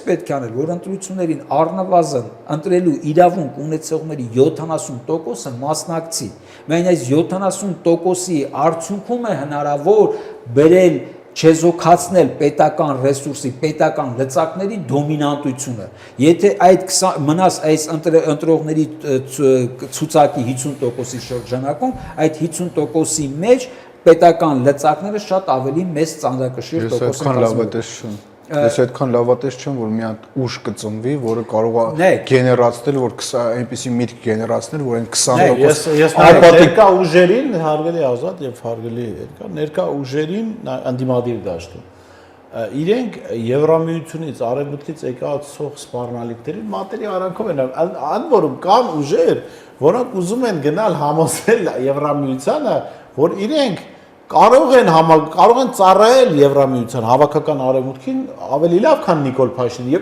պետք է անել, որ ընտրություններին առնվազն ընտրելու իրավունք ունեցողների 70%-ը մասնակցի։ Միայն այս 70%-ի արդյունքում է հնարավոր բերել չեզոքացնել պետական ռեսուրսի, պետական լծակների դոմինանտությունը։ Եթե այդ մնաս այս ընտրողների ցուցակի 50%-ի շրջանակում, այդ 50%-ի մեջ պետական լծակները շատ ավելի մեծ ծանրակշիռ տոկոս են կազմում։ Ես այդքան լավատես չեմ, որ մի հատ ուժ կծնվի, որը կարող է գեներացնել, որ այնպեսի միտք գեներացնել, որ այն 20% Ես ներկա ուժերին հարգելի Ազատ եւ հարգելի ներկա ուժերին անդիմադիր դաշտում իրենք Եվրամիությունից արևմուտքից եկածող սպառնալիքներին մատերի արանքով են ան որում կան ուժեր, որոնք ուզում են գնալ համոզել Եվրամիությանը, որ իրենք կարող են ծառայել Եվրամիության հավաքական արևմուտքին ավելի լավ, քան Նիկոլ Փաշինյանը եւ